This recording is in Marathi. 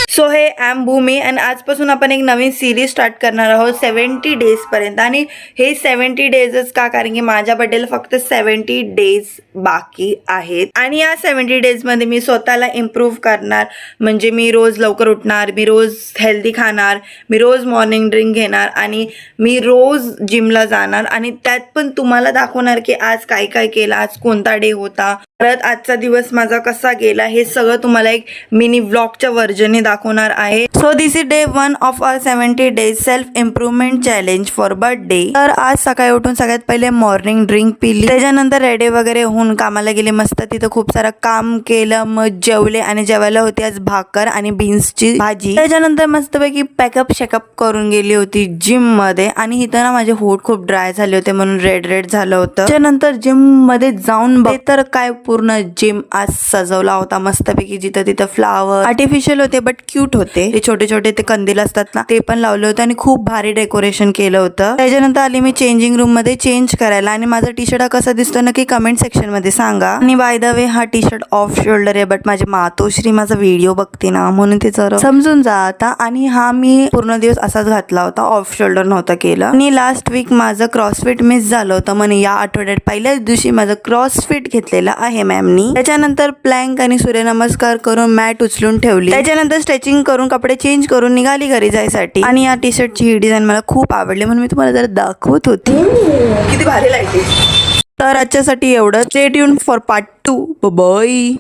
सो हे ॲम भूमी आणि आजपासून आपण एक नवीन सिरीज स्टार्ट करणार आहोत 70 डेजपर्यंत. आणि हे 70 डेजच का, कारण की माझ्या बड्डेला फक्त 70 डेज बाकी आहेत. आणि या 70 डेजमध्ये मी स्वतःला इम्प्रूव्ह करणार. म्हणजे मी रोज लवकर उठणार, मी रोज हेल्दी खाणार, मी रोज मॉर्निंग ड्रिंक घेणार आणि मी रोज जिमला जाणार. आणि त्यात पण तुम्हाला दाखवणार की आज काय काय केलं, आज कोणता डे होता, परत आजचा दिवस माझा कसा गेला, हे सगळं तुम्हाला एक मिनी व्लॉगच्या वर्जनने दाखवणार आहे. So this is day 1 of our 70 days self improvement challenge for birthday. तर आज सकाळी उठून सगळ्यात पहिले मॉर्निंग ड्रिंक पिली, त्याच्यानंतर रेडी वगैरे होऊन कामाला गेले. मस्त तिथं खूप सारं काम केलं, मग जेवले आणि जेवायला होती आज भाकर आणि बीन्सची भाजी. त्याच्यानंतर मस्तपैकी पॅकअप शेकअप करून गेली होती जिम मध्ये. आणि इथं ना माझे होठ खूप ड्राय झाले होते म्हणून रेड झालं होतं. त्याच्यानंतर जिम मध्ये जाऊन बघ तर काय पूर्ण जिम आज सजवला होता मस्तपैकी. जिथं तिथं फ्लावर आर्टिफिशियल होते बट क्यूट होते. ते छोटे छोटे ते कंदील असतात ना, ते पण लावले होते आणि खूप भारी डेकोरेशन केलं होतं. त्याच्यानंतर आली मी चेंजिंग रूम मध्ये चेंज करायला. आणि माझा टी शर्ट कसा दिसतो नक्की कमेंट सेक्शन मध्ये सांगा. आणि बाय द वे हा टी शर्ट ऑफ शोल्डर आहे, बट माझी मातोश्री माझा व्हिडिओ बघते ना म्हणून ते जरा समजून जा आता. आणि हा मी पूर्ण दिवस असाच घातला होता, ऑफ शोल्डर नव्हता केलं. आणि लास्ट वीक माझं क्रॉसफिट मिस झालं होतं म्हणून या आठवड्यात पहिल्याच दिवशी माझं क्रॉसफिट घेतलेलं आहे मॅमनी. त्याच्यानंतर प्लँक आणि सूर्यनमस्कार करून मॅट उचलून ठेवली. त्याच्यानंतर स्ट्रेचिंग करून कपडे चेंज करून निघाली घरी जायसाठी. आणि या टी शर्टची ही डिझाईन मला खूप आवडली म्हणून मी तुम्हाला जरा दाखवत होती. किती भारी लागते. तर आजच्यासाठी एवढं. Stay tuned for part 2. Bye.